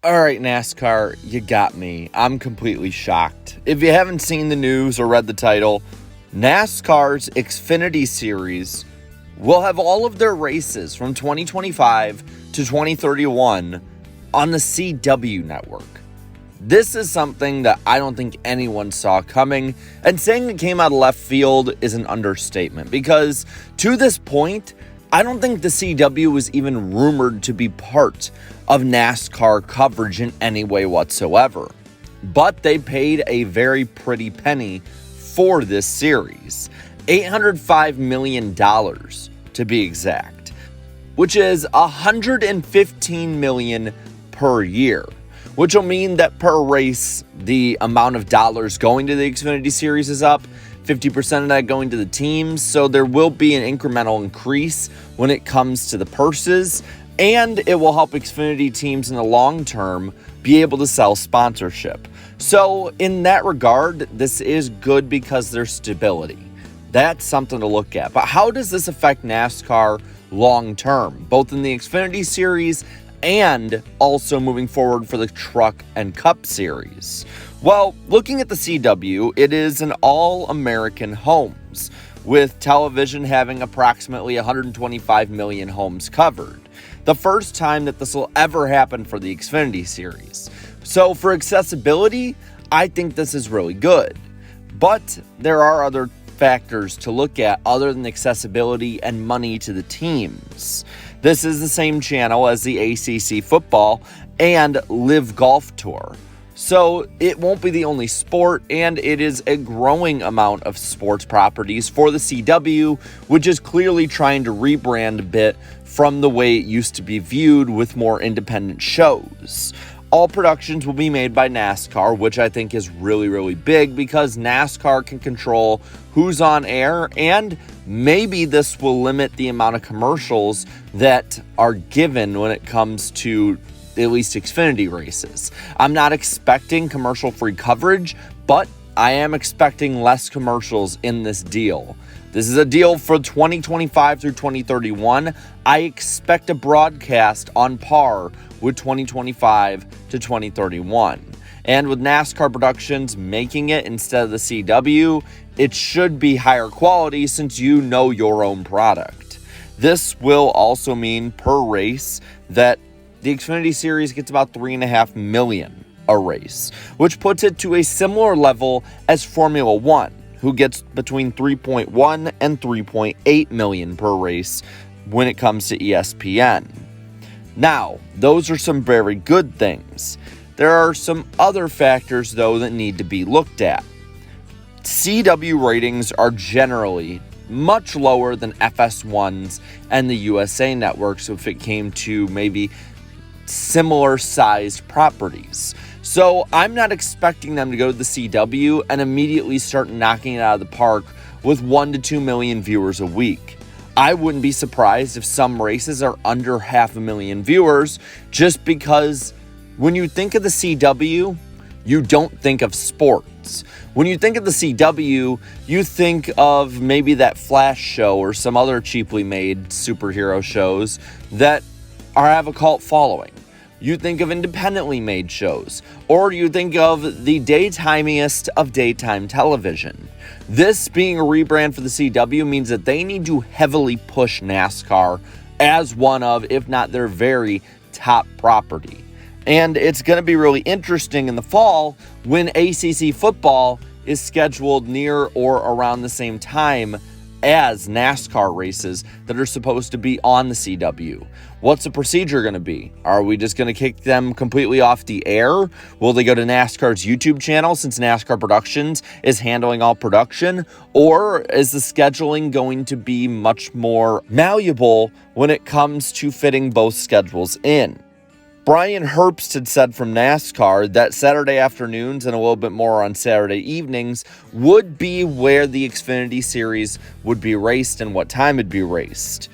All right, NASCAR, you got me. I'm completely shocked. If you haven't seen the news or read the title, NASCAR's Xfinity Series will have all of their races from 2025 to 2031 on the CW network. This is something that I don't think anyone saw coming, and saying it came out of left field is an understatement because to this point, I don't think the CW was even rumored to be part of NASCAR coverage in any way whatsoever. But they paid a very pretty penny for this series, $805 million to be exact, which is $115 million per year, which will mean that per race, the amount of dollars going to the Xfinity Series is up, 50% of that going to the teams, so there will be an incremental increase when it comes to the purses, and it will help Xfinity teams in the long term be able to sell sponsorship. So in that regard, this is good because there's stability. That's something to look at. But how does this affect NASCAR long term, both in the Xfinity Series and also moving forward for the Truck and Cup Series? Well, looking at the CW, it is an all-American homes, with television having approximately 125 million homes covered. The first time that this will ever happen for the Xfinity Series. So for accessibility, I think this is really good. But there are other factors to look at other than accessibility and money to the teams. This is the same channel as the ACC football and Live Golf Tour. So it won't be the only sport, and it is a growing amount of sports properties for the CW, which is clearly trying to rebrand a bit from the way it used to be viewed with more independent shows. All productions will be made by NASCAR, which I think is really, really big because NASCAR can control who's on air, and maybe this will limit the amount of commercials that are given when it comes to at least Xfinity races. I'm not expecting commercial-free coverage, but I am expecting less commercials in this deal. This is a deal for 2025 through 2031. I expect a broadcast on par with 2025 to 2031. And with NASCAR Productions making it instead of the CW, it should be higher quality since you know your own product. This will also mean per race that the Xfinity Series gets about $3.5 million a race, which puts it to a similar level as Formula One, who gets between 3.1 and 3.8 million per race when it comes to ESPN. Now, those are some very good things. There are some other factors, though, that need to be looked at. CW ratings are generally much lower than FS1's and the USA networks if it came to maybe similar sized properties. So I'm not expecting them to go to the CW and immediately start knocking it out of the park with 1 to 2 million viewers a week. I wouldn't be surprised if some races are under 500,000 viewers, just because when you think of the CW, you don't think of sports. When you think of the CW, you think of maybe that Flash show or some other cheaply made superhero shows that have a cult following. You think of independently made shows, or you think of the daytimiest of daytime television. This being a rebrand for the CW means that they need to heavily push NASCAR as one of, if not their very top property. And it's going to be really interesting in the fall when ACC football is scheduled near or around the same time as NASCAR races that are supposed to be on the CW. What's the procedure going to be? Are we just going to kick them completely off the air? Will they go to NASCAR's YouTube channel since NASCAR Productions is handling all production? Or is the scheduling going to be much more malleable when it comes to fitting both schedules in? Brian Herbst had said from NASCAR that Saturday afternoons and a little bit more on Saturday evenings would be where the Xfinity Series would be raced and what time it'd be raced.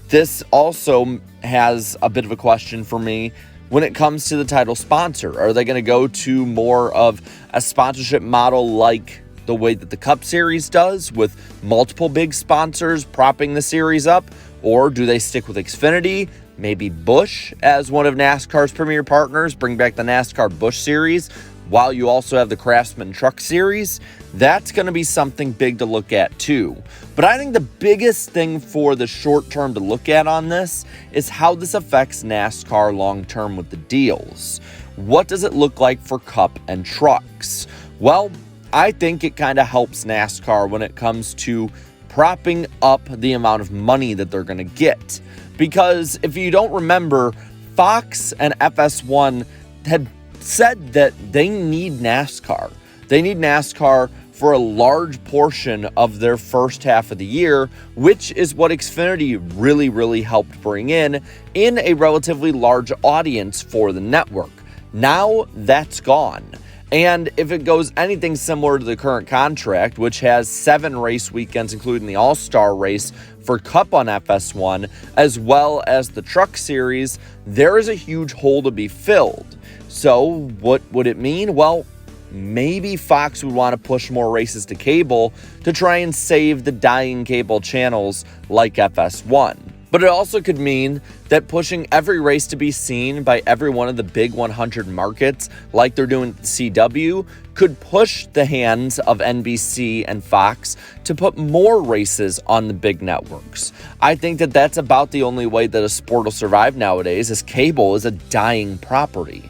This also has a bit of a question for me when it comes to the title sponsor. Are they going to go to more of a sponsorship model like the way that the Cup Series does, with multiple big sponsors propping the series up? Or do they stick with Xfinity? maybe Busch as one of NASCAR's premier partners, bring back the NASCAR Busch Series, while you also have the Craftsman Truck Series. That's going to be something big to look at too. But I think the biggest thing for the short term to look at on this is how this affects NASCAR long term with the deals. What does it look like for Cup and trucks? Well, I think it kind of helps NASCAR when it comes to propping up the amount of money that they're going to get. Because if you don't remember, Fox and FS1 had said that they need NASCAR. They need NASCAR for a large portion of their first half of the year, which is what Xfinity really helped bring in a relatively large audience for the network. Now that's gone. And if it goes anything similar to the current contract, which has 7 race weekends, including the All-Star race for Cup on FS1, as well as the Truck Series, there is a huge hole to be filled. So what would it mean? Well, maybe Fox would want to push more races to cable to try and save the dying cable channels like FS1. But it also could mean that pushing every race to be seen by every one of the big 100 markets, like they're doing at the CW, could push the hands of NBC and Fox to put more races on the big networks. I think that that's about the only way that a sport will survive nowadays, as cable is a dying property.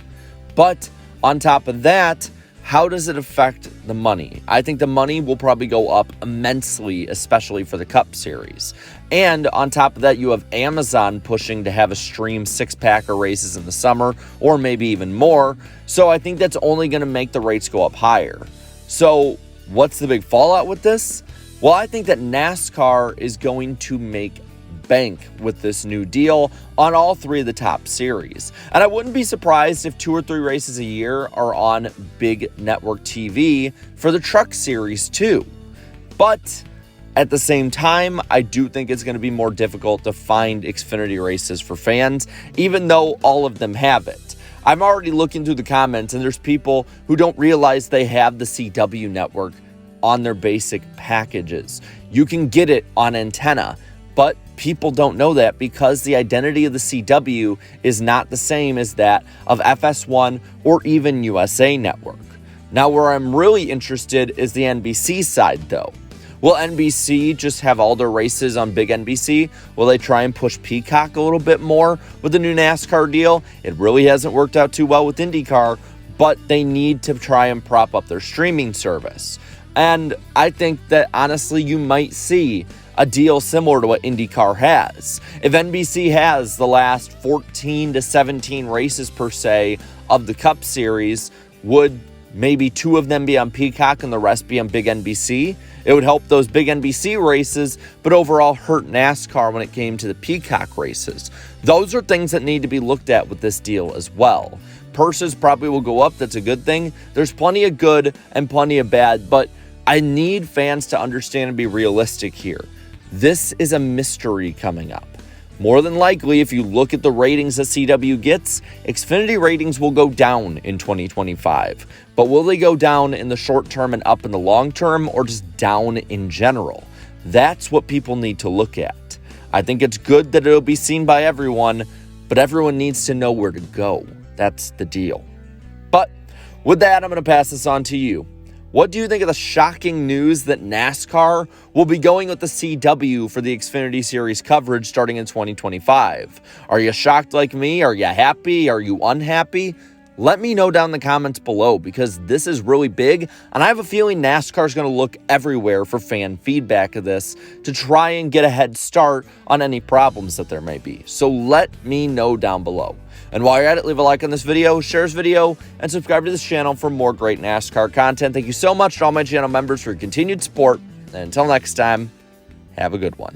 But on top of that, how does it affect the money? I think the money will probably go up immensely, especially for the Cup Series. And on top of that, you have Amazon pushing to have a stream 6-packer races in the summer, or maybe even more. So I think that's only going to make the rates go up higher. So what's the big fallout with this? Well, I think that NASCAR is going to make bank with this new deal on all 3 of the top series. And I wouldn't be surprised if 2 or 3 races a year are on big network TV for the Truck Series too. But at the same time, I do think it's going to be more difficult to find Xfinity races for fans, even though all of them have it. I'm already looking through the comments, and there's people who don't realize they have the CW network on their basic packages. You can get it on antenna, but people don't know that because the identity of the CW is not the same as that of FS1 or even USA Network. Now, where I'm really interested is the NBC side, though. Will NBC just have all their races on big NBC? Will they try and push Peacock a little bit more with the new NASCAR deal? It really hasn't worked out too well with IndyCar, but they need to try and prop up their streaming service. And I think that, honestly, you might see a deal similar to what IndyCar has. If NBC has the last 14 to 17 races per se of the Cup Series, would maybe 2 of them be on Peacock and the rest be on big NBC? It would help those big NBC races, but overall hurt NASCAR when it came to the Peacock races. Those are things that need to be looked at with this deal as well. Purses probably will go up. That's a good thing. There's plenty of good and plenty of bad, but I need fans to understand and be realistic here. This is a mystery coming up. More than likely, if you look at the ratings that CW gets, Xfinity ratings will go down in 2025. But will they go down in the short term and up in the long term, or just down in general? That's what people need to look at. I think it's good that it'll be seen by everyone, but everyone needs to know where to go. That's the deal. But with that, I'm going to pass this on to you. What do you think of the shocking news that NASCAR will be going with the CW for the Xfinity Series coverage starting in 2025? Are you shocked like me? Are you happy? Are you unhappy? Let me know down in the comments below, because this is really big, and I have a feeling NASCAR is going to look everywhere for fan feedback of this to try and get a head start on any problems that there may be. So let me know down below. And while you're at it, leave a like on this video, share this video, and subscribe to this channel for more great NASCAR content. Thank you so much to all my channel members for your continued support. And until next time, have a good one.